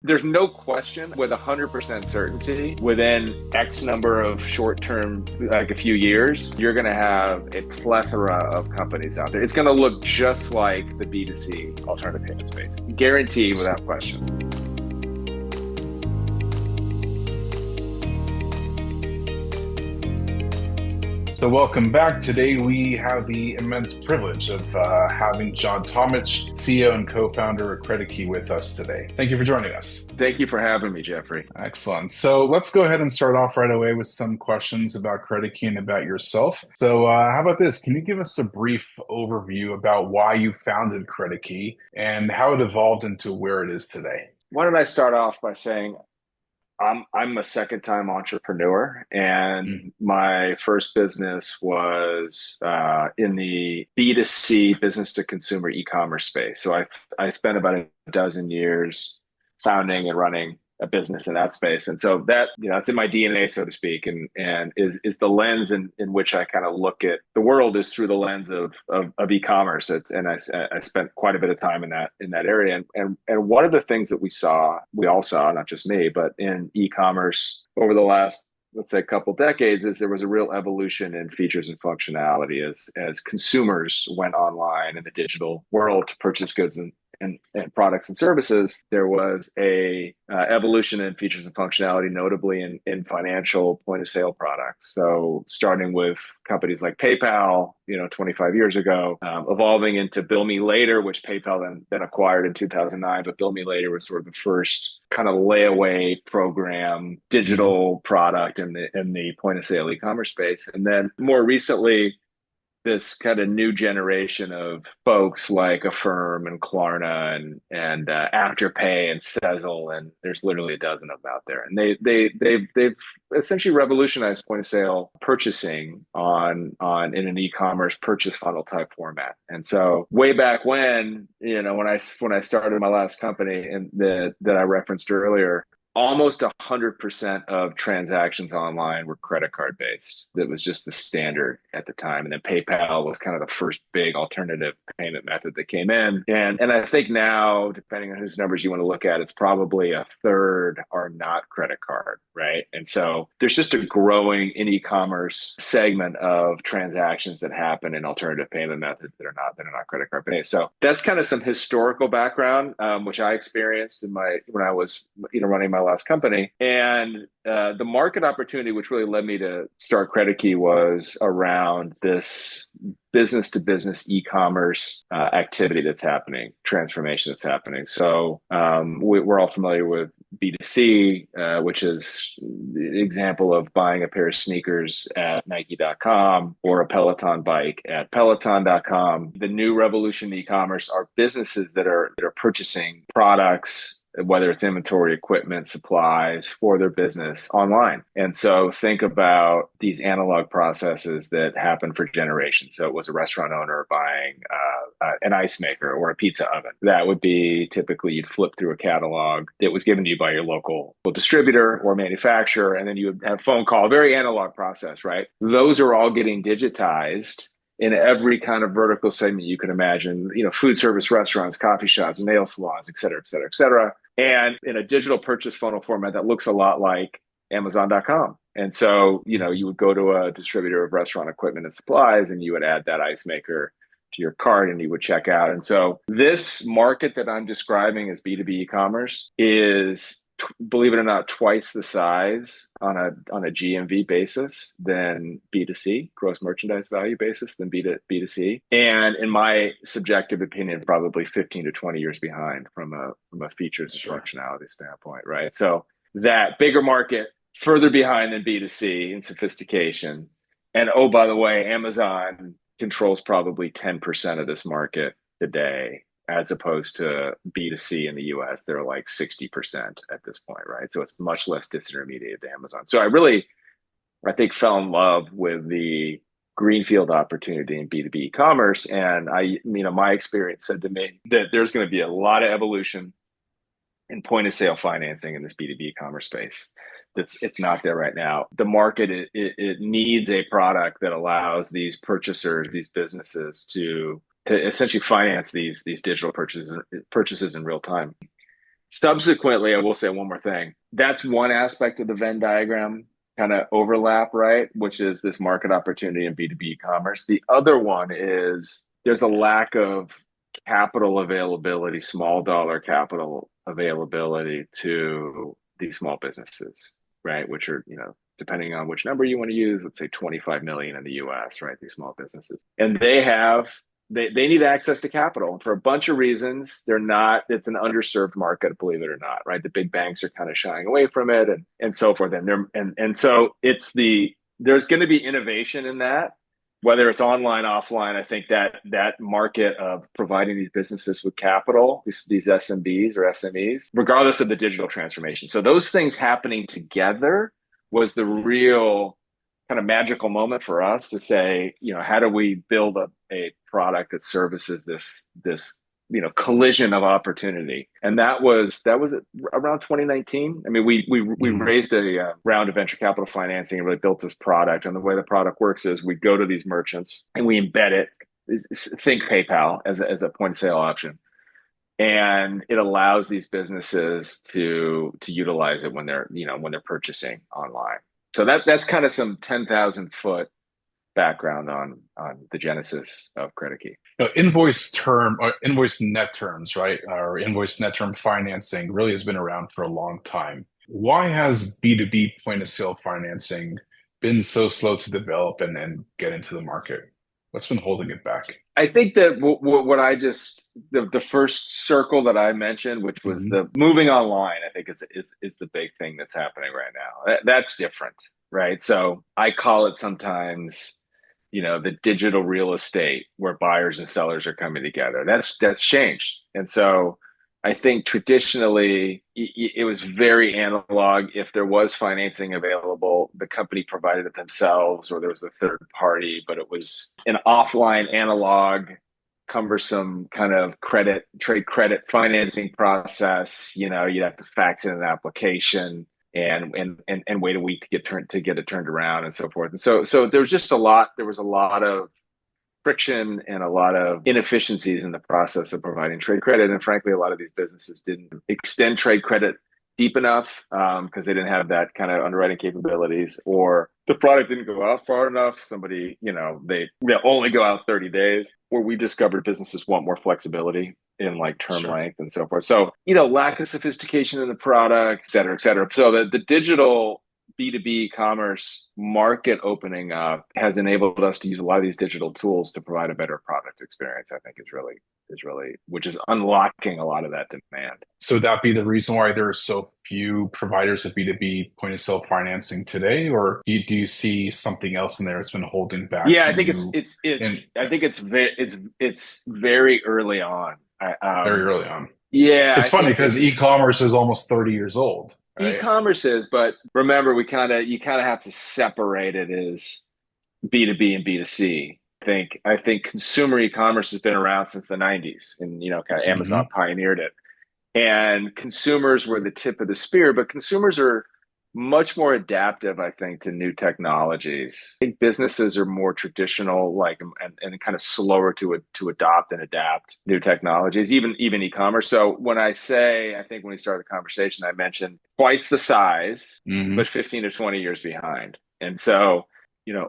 There's no question with 100% certainty within X number of short-term, like a few years, you're going to have a plethora of companies out there. It's going to look just like the B2C alternative payment space. Guaranteed without question. So welcome back. Today we have the immense privilege of having John Tomich, CEO and co-founder of Credit Key, with us today. Thank you for joining us. Thank you for having me, Jeffrey. Excellent. So let's go ahead and start off right away with some questions about Credit Key and about yourself. So how about this? Can you give us a brief overview about why you founded Credit Key and how it evolved into where it is today? Why don't I start off by saying I'm a second-time entrepreneur, and my first business was in the B2C, business-to-consumer e-commerce space. So I spent about a dozen years founding and running a business in that space, and so that it's in my DNA, so to speak, and is the lens in which I kind of look at the world is through the lens of e-commerce. And I spent quite a bit of time in that area, and one of the things that we all saw, not just me, but in e-commerce over the last, let's say, couple decades, is there was a real evolution in features and functionality as consumers went online in the digital world to purchase goods and products and services. There was a evolution in features and functionality, notably in financial point of sale products. So starting with companies like PayPal, 25 years ago, evolving into Bill Me Later, which PayPal then acquired in 2009. But Bill Me Later was sort of the first kind of layaway program digital product in the point of sale e-commerce space. And then more recently, this kind of new generation of folks like Affirm and Klarna and Afterpay and Sezzle, and there's literally a dozen of them out there, and they've essentially revolutionized point of sale purchasing in an e-commerce purchase funnel type format. And so way back when I started my last company and that I referenced earlier, almost 100% of transactions online were credit card based. That was just the standard at the time. And then PayPal was kind of the first big alternative payment method that came in. And I think now, depending on whose numbers you want to look at, it's probably a third are not credit card, right? And so there's just a growing in e-commerce segment of transactions that happen in alternative payment methods that are not credit card based. So that's kind of some historical background, which I experienced when I was running my last company. And the market opportunity, which really led me to start Credit Key, was around this business to business e-commerce activity that's happening, transformation that's happening. So we're all familiar with B2C, which is the example of buying a pair of sneakers at Nike.com or a Peloton bike at Peloton.com. The new revolution in e-commerce are businesses that are purchasing products, whether it's inventory, equipment, supplies for their business online. And so think about these analog processes that happen for generations. So it was a restaurant owner buying an ice maker or a pizza oven. That would be typically you'd flip through a catalog that was given to you by your local distributor or manufacturer, and then you would have a phone call, very analog process, right? Those are all getting digitized in every kind of vertical segment you can imagine, food service, restaurants, coffee shops, nail salons, et cetera, et cetera, et cetera. And in a digital purchase funnel format that looks a lot like Amazon.com. And so, you would go to a distributor of restaurant equipment and supplies, and you would add that ice maker to your cart and you would check out. And so this market that I'm describing as B2B e-commerce is, believe it or not, twice the size on a GMV basis than B2C, gross merchandise value basis, than B2C. And in my subjective opinion, probably 15 to 20 years behind from a features and functionality standpoint, right? So that bigger market, further behind than B2C in sophistication. And oh, by the way, Amazon controls probably 10% of this market today, as opposed to B2C in the US. They're like 60% at this point, right? So it's much less disintermediated to Amazon. So I think, fell in love with the greenfield opportunity in B2B e-commerce. And my experience said to me that there's going to be a lot of evolution in point of sale financing in this B2B e-commerce space. It's not there right now. The market, it needs a product that allows these purchasers, these businesses to essentially finance these digital purchases in real time. Subsequently, I will say one more thing. That's one aspect of the Venn diagram kind of overlap, right? Which is this market opportunity in B2B commerce. The other one is there's a lack of capital availability, small dollar capital availability to these small businesses, right? Which are, depending on which number you want to use, let's say 25 million in the US, right? These small businesses. And they need access to capital. And for a bunch of reasons, it's an underserved market, believe it or not, right? The big banks are kind of shying away from it and so forth. And so there's going to be innovation in that, whether it's online, offline. I think that market of providing these businesses with capital, these SMBs or SMEs, regardless of the digital transformation. So those things happening together was the real kind of magical moment for us to say, how do we build a product that services this collision of opportunity? And that was around 2019. I mean, we raised a round of venture capital financing and really built this product. And the way the product works is we go to these merchants and we embed it. Think PayPal as a point of sale option. And it allows these businesses to utilize it when they're purchasing online. So that's kind of some 10,000-foot background on the genesis of CreditKey. Invoice term or invoice net terms, right? Or invoice net term financing really has been around for a long time. Why has B2B point of sale financing been so slow to develop and get into the market? What's been holding it back? I think that the first circle that I mentioned, which was Hmm. the moving online, I think is the big thing that's happening right now. That's different, right? So I call it sometimes, the digital real estate where buyers and sellers are coming together. That's changed. And so I think traditionally it was very analog. If there was financing available, the company provided it themselves or there was a third party, but it was an offline analog cumbersome kind of trade credit financing process. You'd have to fax in an application and wait a week to get it turned around and so forth. And so there was a lot of friction and a lot of inefficiencies in the process of providing trade credit. And frankly, a lot of these businesses didn't extend trade credit deep enough because they didn't have that kind of underwriting capabilities, or the product didn't go out far enough. They only go out 30 days. Where we discovered businesses want more flexibility in like term Sure. length and so forth. So, lack of sophistication in the product, et cetera, et cetera. So the digital B2B commerce market opening up has enabled us to use a lot of these digital tools to provide a better product experience. I think is really which is unlocking a lot of that demand. So would that be the reason why there are so few providers of B2B point of sale financing today, or do you see something else in there that's been holding back Yeah, I think you in it's very early on. very early on? Yeah, It's I funny think because e-commerce is almost 30 years old, right? e-commerce is, but remember, you kind of have to separate it as B2B and B2C. I think consumer e-commerce has been around since the 90s, and kind of Amazon Hmm. pioneered it. And consumers were the tip of the spear, but consumers are much more adaptive, I think, to new technologies. I think businesses are more traditional, like, and kind of slower to adopt and adapt new technologies, even e-commerce. So I think when we started the conversation, I mentioned twice the size, Hmm. but 15 to 20 years behind. And so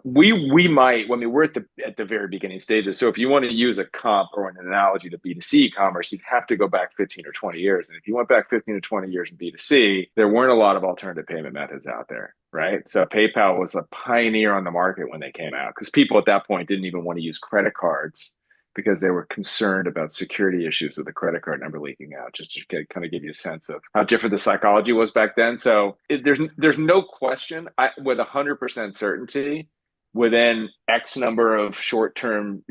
we might, I mean, we're at the very beginning stages. So if you want to use a comp or an analogy to B2C commerce, you'd have to go back 15 or 20 years. And if you went back 15 to 20 years in B2C, there weren't a lot of alternative payment methods out there, right? So PayPal was a pioneer on the market when they came out because people at that point didn't even want to use credit cards because they were concerned about security issues of the credit card number leaking out, just to kind of give you a sense of how different the psychology was back then. So there's no question with 100% certainty within X number of short term,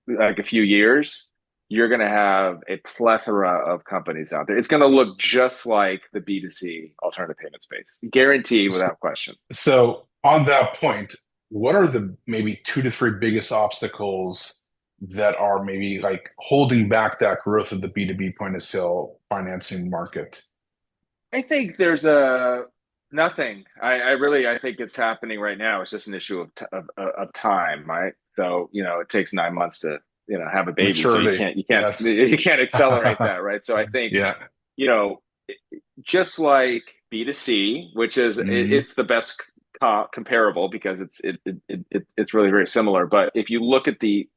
like a few years, you're going to have a plethora of companies out there. It's going to look just like the B2C alternative payment space, guaranteed without question. So on that point, what are the maybe two to three biggest obstacles that are maybe like holding back that growth of the B2B point of sale financing market? I think there's a nothing. I think it's happening right now. It's just an issue of time, right? So it takes 9 months to have a baby, so you Maturity. can't you can't Yes. you can't accelerate that, right? So I think Yeah. you know, just like B2C, which is Hmm. it's the best comparable because it's really very similar. But if you look at the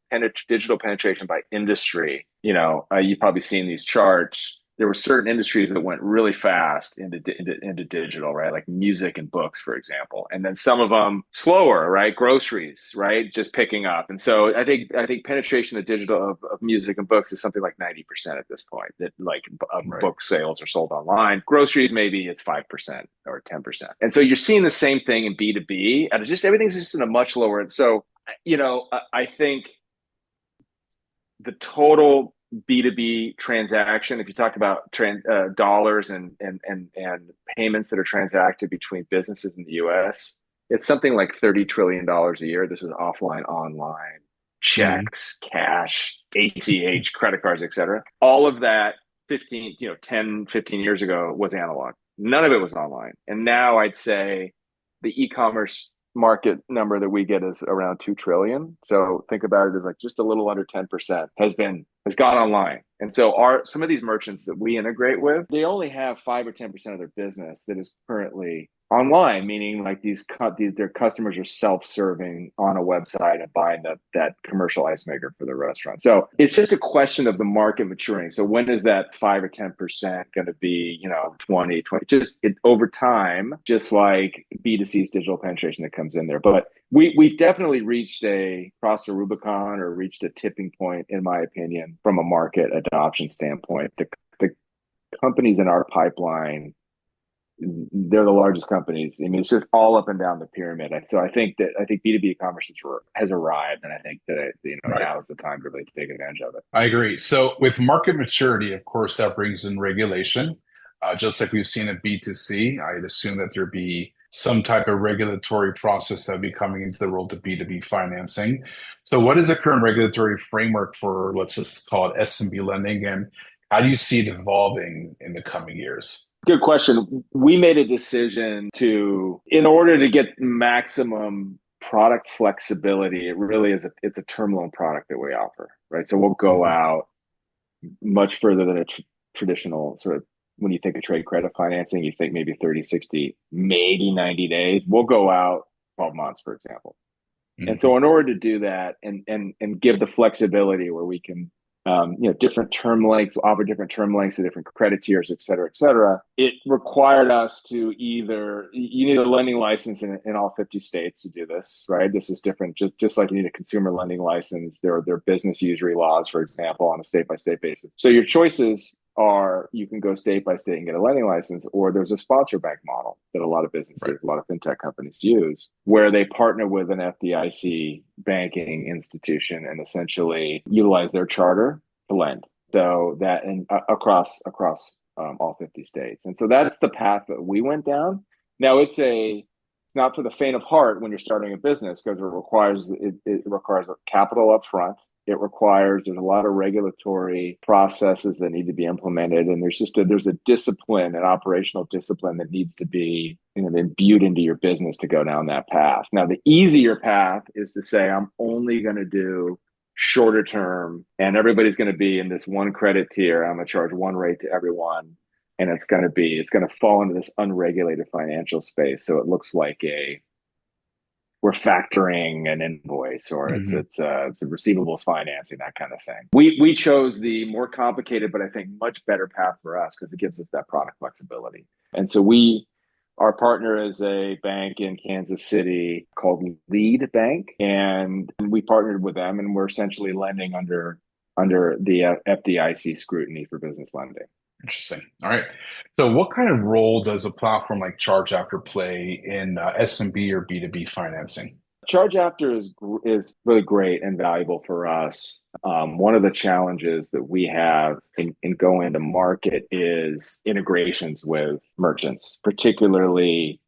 digital penetration by industry, you've probably seen these charts. There were certain industries that went really fast into digital, right? Like music and books, for example, and then some of them slower, right? Groceries, right? Just picking up. And so I think penetration of digital of music and books is something like 90% at this point. That like Right. book sales are sold online. Groceries, maybe it's 5% or 10%. And so you're seeing the same thing in B2B, and just everything's just in a much lower. So I think the total B2B transaction, if you talk about dollars and payments that are transacted between businesses in the US, it's something like $30 trillion a year. This is offline, online, Hmm. checks, cash, ACH, credit cards, etc. All of that 15, 10, 15 years ago was analog. None of it was online. And now I'd say the e-commerce market number that we get is around 2 trillion. So think about it as like just a little under 10% has gone online. And so some of these merchants that we integrate with, they only have 5 or 10% of their business that is currently online, meaning like their customers are self-serving on a website and buying that commercial ice maker for the restaurant. So it's just a question of the market maturing. So when is that 5 or 10% going to be, 20, just over time, just like B2C's digital penetration that comes in there. But we've definitely crossed a Rubicon or reached a tipping point, in my opinion, from a market adoption standpoint. The companies in our pipeline, they're the largest companies. I mean, it's just all up and down the pyramid. So I think B2B commerce has arrived, and I think that Right. now is the time to really take advantage of it. I agree. So with market maturity, of course, that brings in regulation. Just like we've seen in B2C, I'd assume that there'd be some type of regulatory process that would be coming into the world of B2B financing. So what is the current regulatory framework for, let's just call it SMB lending, and how do you see it evolving in the coming years? Good question. We made a decision in order to get maximum product flexibility, it really it's a term loan product that we offer, right? So we'll go Mhm. out much further than a traditional sort of, when you think of trade credit financing, you think maybe 30, 60, maybe 90 days. We'll go out 12 months, for example. And Mhm. so in order to do that and give the flexibility where we can different term lengths, offer different term lengths to different credit tiers, et cetera, et cetera. It required us to you need a lending license in all 50 states to do this, right? This is different, just like you need a consumer lending license. There are business usury laws, for example, on a state by state basis. So your choices are you can go state by state and get a lending license, or there's a sponsor bank model that a lot of Right. businesses, a lot of fintech companies use, where they partner with an FDIC banking institution and essentially utilize their charter to lend. So that and across all 50 states, and so that's the path that we went down. Now it's not for the faint of heart when you're starting a business because it requires capital up front. There's a lot of regulatory processes that need to be implemented, and there's a discipline, an operational discipline that needs to be imbued into your business to go down that path. Now the easier path is to say I'm only going to do shorter term, and everybody's going to be in this one credit tier. I'm going to charge one rate to everyone, and it's going to fall into this unregulated financial space. So it looks like we're factoring an invoice, or Mhm. it's a receivables financing, that kind of thing. We chose the more complicated, but I think much better path for us because it gives us that product flexibility. And so our partner is a bank in Kansas City called Lead Bank, and we partnered with them, and we're essentially lending under the FDIC scrutiny for business lending. Interesting. All right. So, what kind of role does a platform like ChargeAfter play in SMB or B2B financing? ChargeAfter is really great and valuable for us. One of the challenges that we have in going to market is integrations with merchants, particularly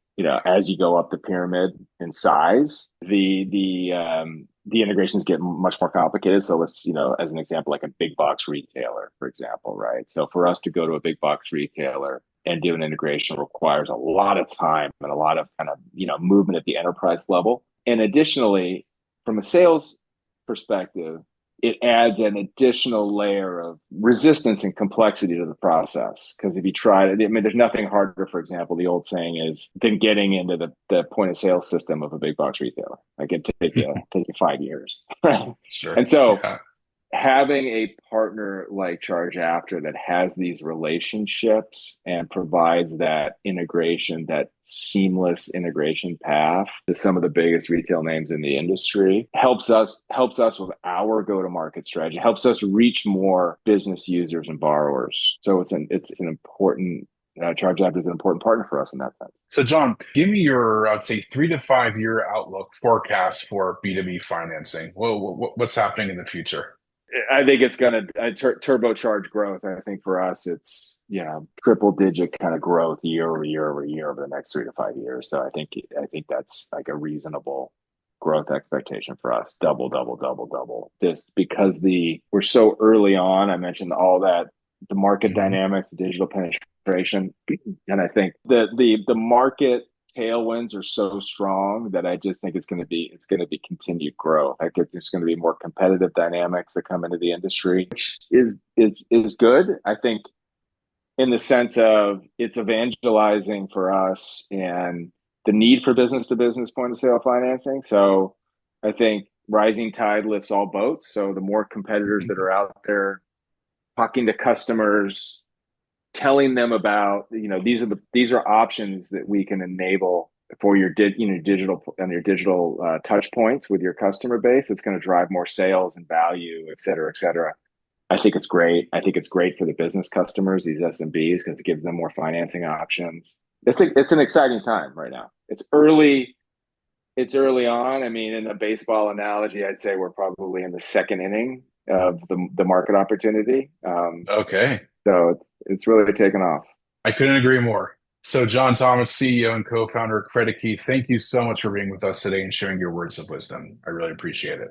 as you go up the pyramid in size. The integrations get much more complicated. So let's as an example, like a big box retailer, for example, right? So for us to go to a big box retailer and do an integration requires a lot of time and a lot of kind of movement at the enterprise level. And additionally, from a sales perspective, it adds an additional layer of resistance and complexity to the process. Because if you try to, I mean, there's nothing harder, for example, the old saying is, than getting into the point of sale system of a big box retailer. Like it take you 5 years. Sure. And so Yeah. having a partner like ChargeAfter that has these relationships and provides that integration, that seamless integration path to some of the biggest retail names in the industry helps us with our go-to-market strategy, helps us reach more business users and borrowers. So it's an important ChargeAfter is an important partner for us in that sense. So, John, give me your, I'd say, 3 to 5 year outlook forecast for B2B financing. What's happening in the future? I think it's going to turbocharge growth. I think for us, it's triple digit kind of growth year over year over year over the next 3 to 5 years. So I think that's like a reasonable growth expectation for us. Double, double, double, double. Just because we're so early on. I mentioned all that, the market Mhm. dynamics, the digital penetration, and I think the market tailwinds are so strong that I just think it's going to be continued growth. I think there's going to be more competitive dynamics that come into the industry, which is good. I think in the sense of it's evangelizing for us and the need for business to business point of sale financing. So I think rising tide lifts all boats. So the more competitors that are out there talking to customers, telling them about these are options that we can enable for your digital touch points with your customer base. It's going to drive more sales and value, et cetera, et cetera. I think it's great. I think it's great for the business customers, these SMBs, because it gives them more financing options. It's an exciting time right now. It's early. It's early on. I mean, in a baseball analogy, I'd say we're probably in the second inning of the market opportunity. Okay. So it's really taken off. I couldn't agree more. So, John Tomich, CEO and co-founder of Credit Key, thank you so much for being with us today and sharing your words of wisdom. I really appreciate it.